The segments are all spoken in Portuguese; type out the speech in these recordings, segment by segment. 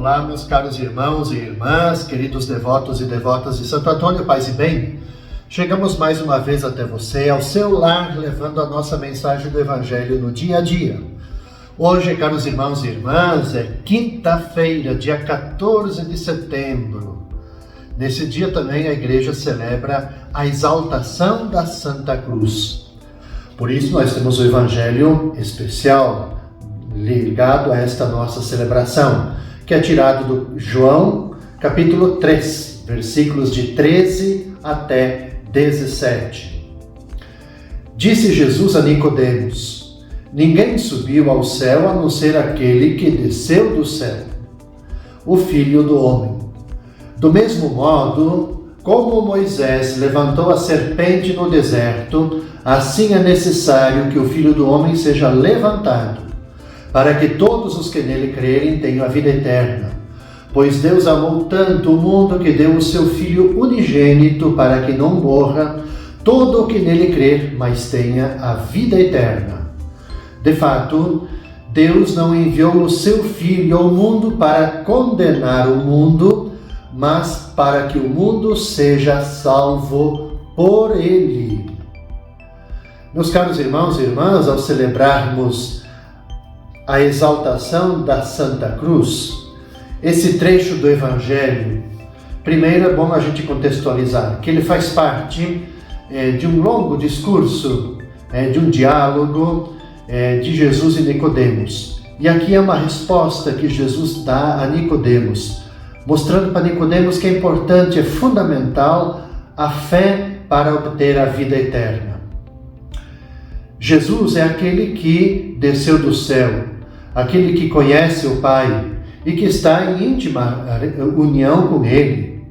Olá, meus caros irmãos e irmãs, queridos devotos e devotas de Santo Antônio, paz e bem. Chegamos mais uma vez até você, ao seu lar, levando a nossa mensagem do Evangelho no dia a dia. Hoje, caros irmãos e irmãs, é quinta-feira, dia 14 de setembro. Nesse dia também a igreja celebra a exaltação da Santa Cruz. Por isso nós temos o Evangelho especial ligado a esta nossa celebração, que é tirado do João, capítulo 3, versículos de 13 até 17. Disse Jesus a Nicodemos: ninguém subiu ao céu a não ser aquele que desceu do céu, o Filho do Homem. Do mesmo modo, como Moisés levantou a serpente no deserto, assim é necessário que o Filho do Homem seja levantado, para que todos os que nele crerem tenham a vida eterna. Pois Deus amou tanto o mundo que deu o seu Filho unigênito, para que não morra todo o que nele crer, mas tenha a vida eterna. De fato, Deus não enviou o seu Filho ao mundo para condenar o mundo, mas para que o mundo seja salvo por ele. Meus caros irmãos e irmãs, ao celebrarmos a exaltação da Santa Cruz, esse trecho do Evangelho, primeiro é bom a gente contextualizar que ele faz parte de um longo discurso, de um diálogo de Jesus e Nicodemos. E aqui é uma resposta que Jesus dá a Nicodemos, mostrando para Nicodemos que é importante, é fundamental a fé para obter a vida eterna. Jesus é aquele que desceu do céu, aquele que conhece o Pai e que está em íntima união com Ele.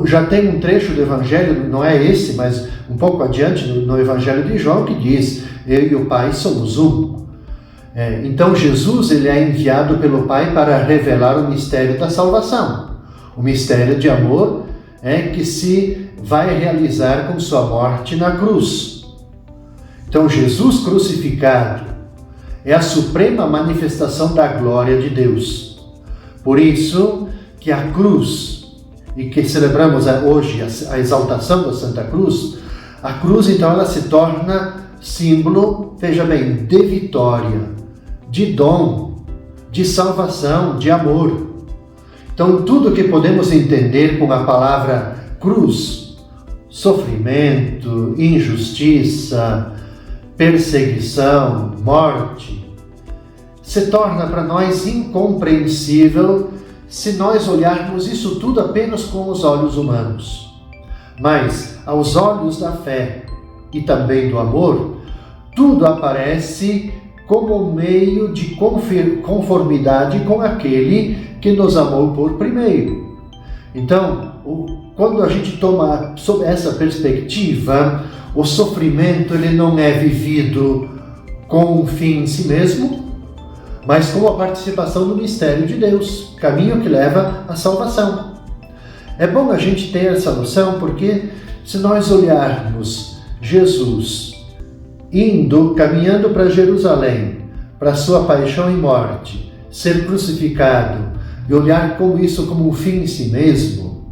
Já tem um trecho do Evangelho, não é esse, mas um pouco adiante no Evangelho de João, que diz: eu e o Pai somos um. Então Jesus ele é enviado pelo Pai para revelar o mistério da salvação, o mistério de amor que se vai realizar com sua morte na cruz. Então Jesus crucificado é a suprema manifestação da glória de Deus. Por isso que a cruz, e que celebramos hoje a exaltação da Santa Cruz, a cruz então ela se torna símbolo, veja bem, de vitória, de dom, de salvação, de amor. Então tudo que podemos entender com a palavra cruz, sofrimento, injustiça, perseguição, morte, se torna para nós incompreensível se nós olharmos isso tudo apenas com os olhos humanos. Mas, aos olhos da fé e também do amor, tudo aparece como meio de conformidade com aquele que nos amou por primeiro. Então, quando a gente toma sob essa perspectiva, o sofrimento ele não é vivido com um fim em si mesmo, mas com a participação no mistério de Deus, caminho que leva à salvação. É bom a gente ter essa noção, porque se nós olharmos Jesus caminhando para Jerusalém, para a sua paixão e morte, ser crucificado, e olhar isso como um fim em si mesmo,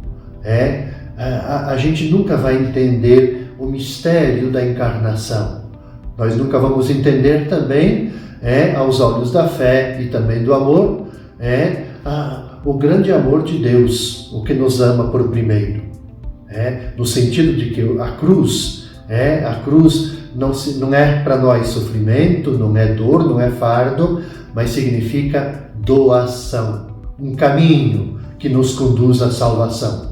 a gente nunca vai entender o mistério da encarnação. Nós nunca vamos entender também, aos olhos da fé e também do amor, o grande amor de Deus, o que nos ama por primeiro. No sentido de que a cruz não é para nós sofrimento, não é dor, não é fardo, mas significa doação, um caminho que nos conduz à salvação.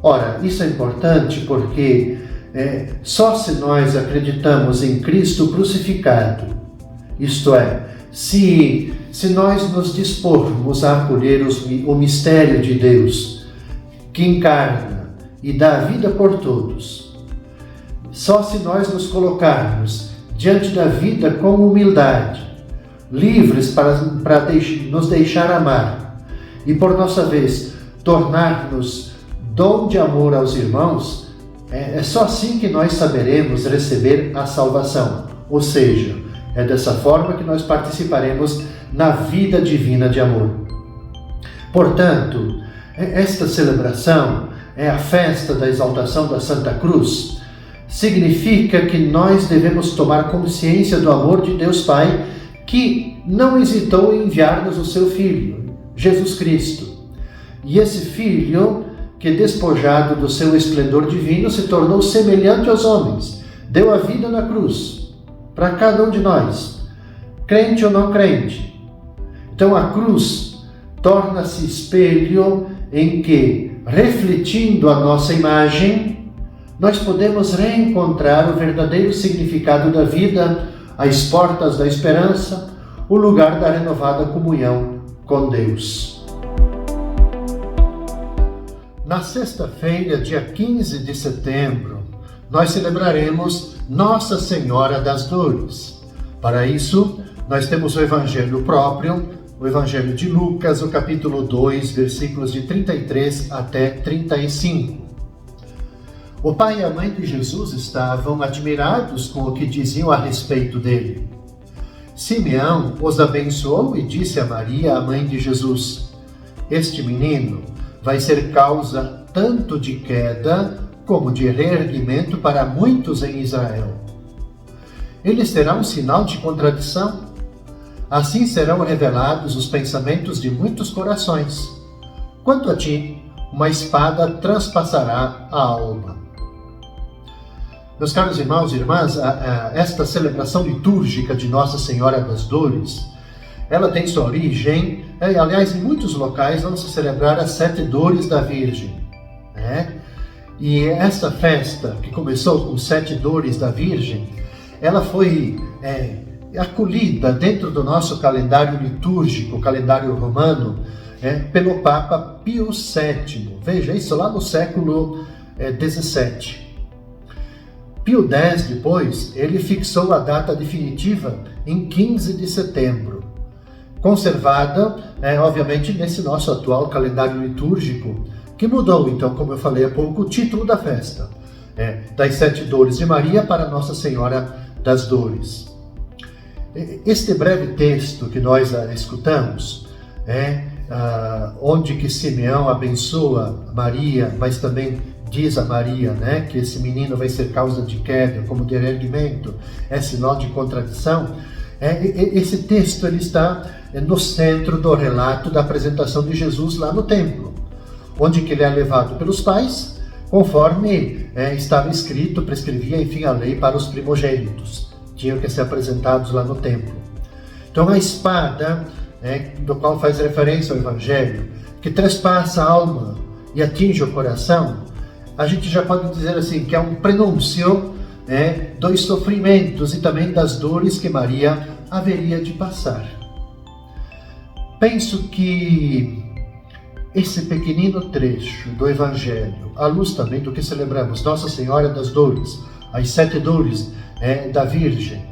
Ora, isso é importante porque só se nós acreditamos em Cristo crucificado, isto é, se nós nos dispormos a acolher o mistério de Deus, que encarna e dá vida por todos, só se nós nos colocarmos diante da vida com humildade, livres para nos deixar amar e, por nossa vez, tornar-nos dom de amor aos irmãos, é só assim que nós saberemos receber a salvação, ou seja, É dessa forma que nós participaremos na vida divina de amor. Portanto, esta celebração é a festa da exaltação da Santa Cruz. Significa que nós devemos tomar consciência do amor de Deus Pai, que não hesitou em enviar-nos o seu Filho, Jesus Cristo. E esse Filho, que despojado do seu esplendor divino, se tornou semelhante aos homens, deu a vida na cruz, para cada um de nós, crente ou não crente. Então a cruz torna-se espelho em que, refletindo a nossa imagem, nós podemos reencontrar o verdadeiro significado da vida, as portas da esperança, o lugar da renovada comunhão com Deus. Na sexta-feira, dia 15 de setembro, nós celebraremos Nossa Senhora das Dores. Para isso, nós temos o Evangelho próprio, o Evangelho de Lucas, o capítulo 2, versículos de 33 até 35. O pai e a mãe de Jesus estavam admirados com o que diziam a respeito dele. Simeão os abençoou e disse a Maria, a mãe de Jesus: Este menino vai ser causa tanto de queda como de reerguimento para muitos em Israel. Ele será um sinal de contradição. Assim serão revelados os pensamentos de muitos corações. Quanto a ti, uma espada transpassará a alma. Meus caros irmãos e irmãs, esta celebração litúrgica de Nossa Senhora das Dores, ela tem sua origem, aliás, em muitos locais vão se celebrar as 7 dores da Virgem. E essa festa, que começou com 7 dores da Virgem, ela foi acolhida dentro do nosso calendário litúrgico, o calendário romano, pelo Papa Pio VII. Veja isso lá no século XVII. Pio X, depois, ele fixou a data definitiva em 15 de setembro, conservada, obviamente, nesse nosso atual calendário litúrgico, que mudou, então, como eu falei há pouco, o título da festa, das 7 dores de Maria para Nossa Senhora das Dores. Este breve texto que nós escutamos, onde que Simeão abençoa Maria, mas também diz a Maria, que esse menino vai ser causa de queda, como de reerguimento, é sinal de contradição. Esse texto ele está no centro do relato da apresentação de Jesus lá no templo, onde que ele é levado pelos pais, conforme estava escrito, prescrevia, enfim, a lei para os primogênitos. Tinham que ser apresentados lá no templo. Então a espada, do qual faz referência ao Evangelho, que trespassa a alma e atinge o coração, a gente já pode dizer assim, que é um prenúncio dos sofrimentos e também das dores que Maria haveria de passar. Penso que esse pequenino trecho do Evangelho, à luz também do que celebramos Nossa Senhora das Dores, as 7 dores da Virgem,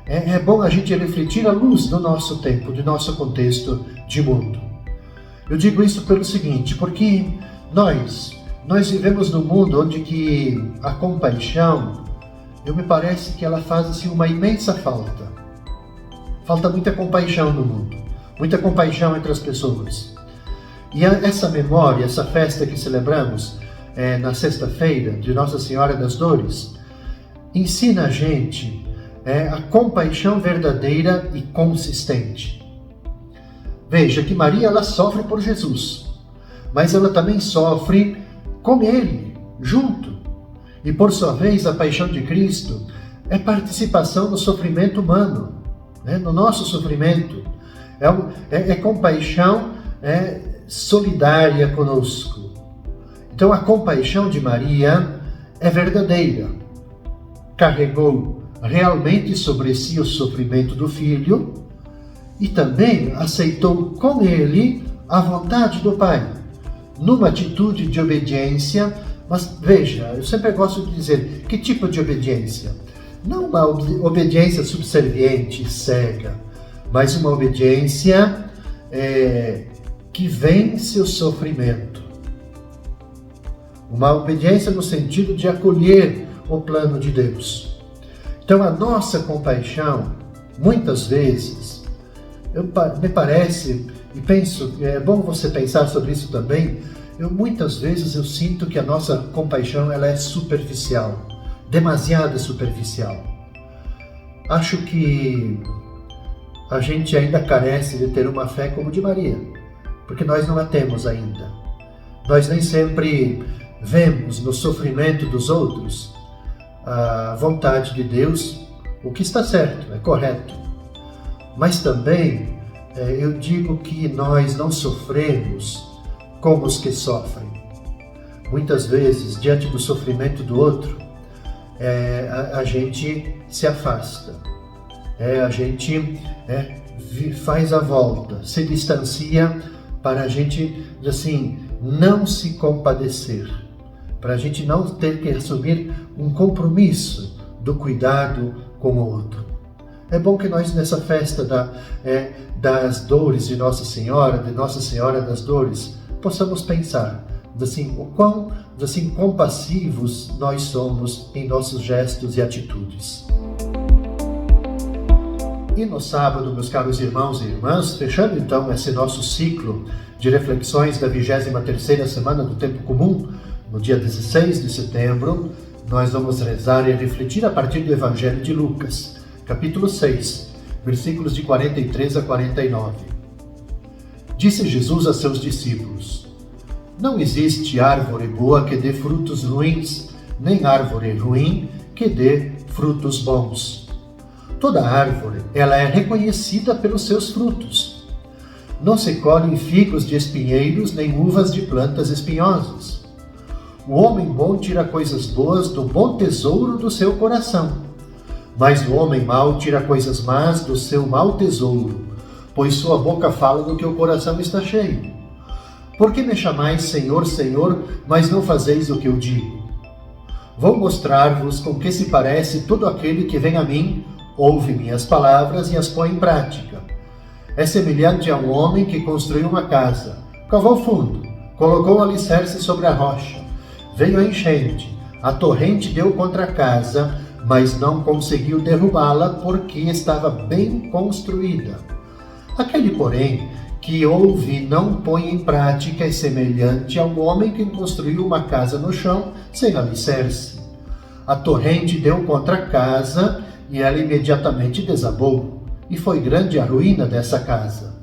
é bom a gente refletir à luz do nosso tempo, do nosso contexto de mundo. Eu digo isso pelo seguinte, porque nós vivemos num mundo onde que a compaixão, me parece que ela faz assim, uma imensa falta. Falta muita compaixão no mundo, muita compaixão entre as pessoas. E essa memória, essa festa que celebramos na sexta-feira de Nossa Senhora das Dores, ensina a gente a compaixão verdadeira e consistente. Veja que Maria ela sofre por Jesus, mas ela também sofre com Ele, junto. E por sua vez, a paixão de Cristo é participação no sofrimento humano, no nosso sofrimento. É compaixão solidária conosco. Então a compaixão de Maria é verdadeira. Carregou realmente sobre si o sofrimento do Filho e também aceitou com Ele a vontade do Pai, numa atitude de obediência. Mas veja, eu sempre gosto de dizer, que tipo de obediência? Não uma obediência subserviente, cega, mas uma obediência que vence o sofrimento. Uma obediência no sentido de acolher o plano de Deus. Então a nossa compaixão muitas vezes, me parece, e penso, é bom você pensar sobre isso também, muitas vezes eu sinto que a nossa compaixão ela é superficial, demasiado superficial. Acho que a gente ainda carece de ter uma fé como de Maria, porque nós não a temos ainda. Nós nem sempre vemos no sofrimento dos outros a vontade de Deus, o que está certo, é correto. Mas também eu digo que nós não sofremos como os que sofrem. Muitas vezes, diante do sofrimento do outro, a gente se afasta, a gente faz a volta, se distancia para a gente, assim, não se compadecer, para a gente não ter que assumir um compromisso do cuidado com o outro. É bom que nós, nessa festa das dores de Nossa Senhora das Dores, possamos pensar assim, o quão compassivos nós somos em nossos gestos e atitudes. E no sábado, meus caros irmãos e irmãs, fechando então esse nosso ciclo de reflexões da 23ª semana do Tempo Comum, no dia 16 de setembro, nós vamos rezar e refletir a partir do Evangelho de Lucas, capítulo 6, versículos de 43 a 49. Disse Jesus a seus discípulos: Não existe árvore boa que dê frutos ruins, nem árvore ruim que dê frutos bons. Toda árvore, ela é reconhecida pelos seus frutos. Não se colhem figos de espinheiros, nem uvas de plantas espinhosas. O homem bom tira coisas boas do bom tesouro do seu coração, mas o homem mau tira coisas más do seu mau tesouro, pois sua boca fala do que o coração está cheio. Por que me chamais Senhor, Senhor, mas não fazeis o que eu digo? Vou mostrar-vos com que se parece todo aquele que vem a mim, ouve minhas palavras e as põe em prática. É semelhante a um homem que construiu uma casa, cavou fundo, colocou o alicerce sobre a rocha. Veio a enchente, a torrente deu contra a casa, mas não conseguiu derrubá-la porque estava bem construída. Aquele, porém, que ouve e não põe em prática é semelhante ao homem que construiu uma casa no chão sem alicerce. A torrente deu contra a casa e ela imediatamente desabou, e foi grande a ruína dessa casa.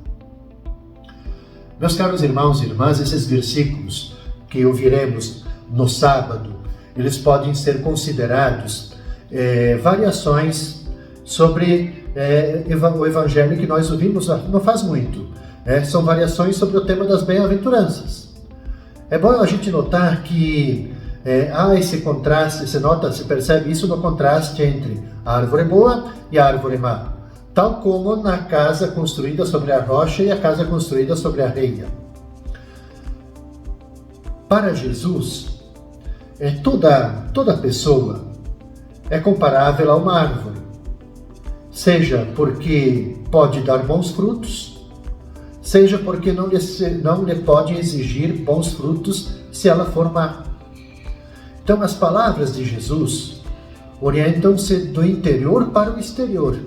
Meus caros irmãos e irmãs, esses versículos que ouviremos no sábado, eles podem ser considerados variações sobre o Evangelho que nós ouvimos não faz muito. São variações sobre o tema das bem-aventuranças. É bom a gente notar que há esse contraste, se percebe isso no contraste entre a árvore boa e a árvore má, tal como na casa construída sobre a rocha e a casa construída sobre a areia. Para Jesus, toda pessoa é comparável a uma árvore, seja porque pode dar bons frutos, seja porque não lhe pode exigir bons frutos se ela for má. Então, as palavras de Jesus orientam-se do interior para o exterior,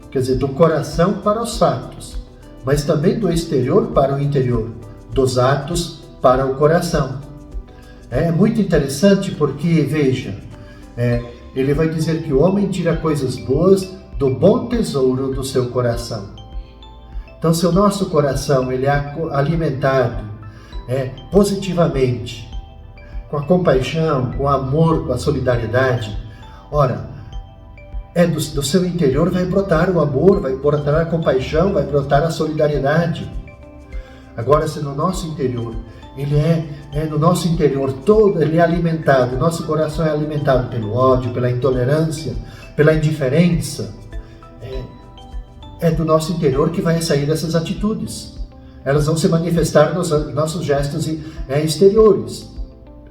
quer dizer, do coração para os fatos, mas também do exterior para o interior, dos atos para o coração. É muito interessante porque, veja, ele vai dizer que o homem tira coisas boas do bom tesouro do seu coração. Então, se o nosso coração ele é alimentado positivamente, com a compaixão, com o amor, com a solidariedade, ora, do seu interior vai brotar o amor, vai brotar a compaixão, vai brotar a solidariedade. Agora, se no nosso interior, no nosso interior todo ele é alimentado, nosso coração é alimentado pelo ódio, pela intolerância, pela indiferença, é do nosso interior que vai sair essas atitudes. Elas vão se manifestar nos nossos gestos exteriores.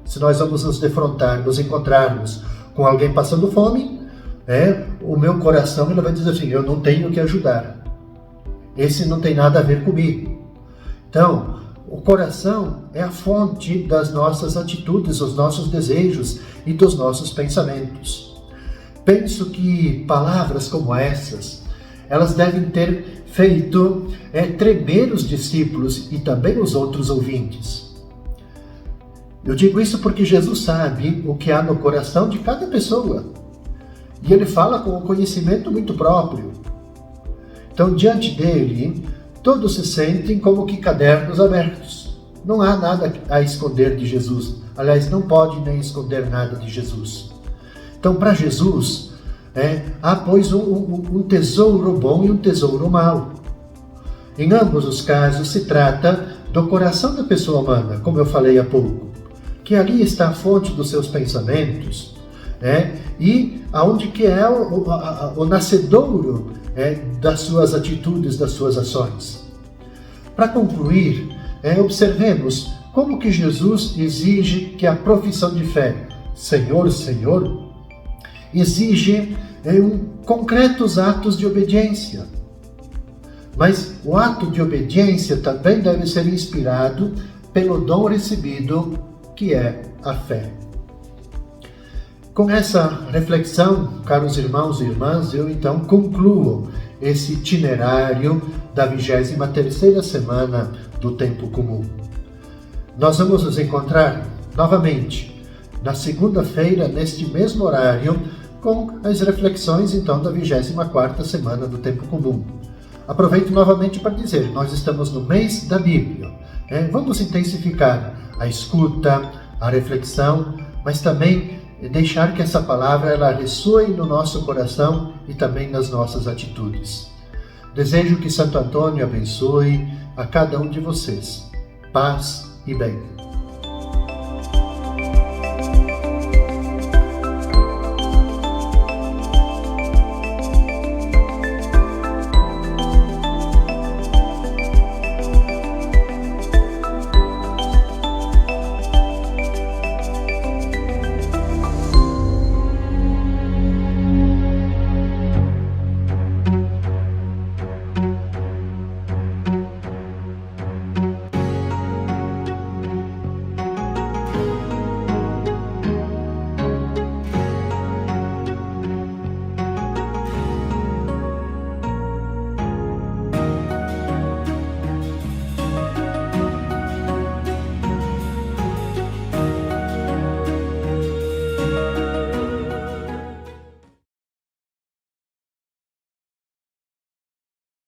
Se nós vamos nos defrontar, nos encontrarmos com alguém passando fome, o meu coração ele vai dizer assim, eu não tenho que ajudar. Esse não tem nada a ver comigo. Então, o coração é a fonte das nossas atitudes, dos nossos desejos e dos nossos pensamentos. Penso que palavras como essas, elas devem ter feito tremer os discípulos e também os outros ouvintes. Eu digo isso porque Jesus sabe o que há no coração de cada pessoa. E ele fala com um conhecimento muito próprio. Então, diante dele, todos se sentem como que cadernos abertos. Não há nada a esconder de Jesus. Aliás, não pode nem esconder nada de Jesus. Então, para Jesus, há, pois, um tesouro bom e um tesouro mau. Em ambos os casos, se trata do coração da pessoa humana, como eu falei há pouco, que ali está a fonte dos seus pensamentos, e aonde que é o nascedouro das suas atitudes, das suas ações. Para concluir, observemos como que Jesus exige que a profissão de fé, Senhor, Senhor, exige concretos atos de obediência. Mas o ato de obediência também deve ser inspirado pelo dom recebido, que é a fé. Com essa reflexão, caros irmãos e irmãs, eu então concluo esse itinerário da 23ª semana do Tempo Comum. Nós vamos nos encontrar novamente na segunda-feira, neste mesmo horário, com as reflexões então da 24ª semana do Tempo Comum. Aproveito novamente para dizer, nós estamos no mês da Bíblia. Vamos intensificar a escuta, a reflexão, mas também deixar que essa palavra ela ressoe no nosso coração e também nas nossas atitudes. Desejo que Santo Antônio abençoe a cada um de vocês. Paz e bem.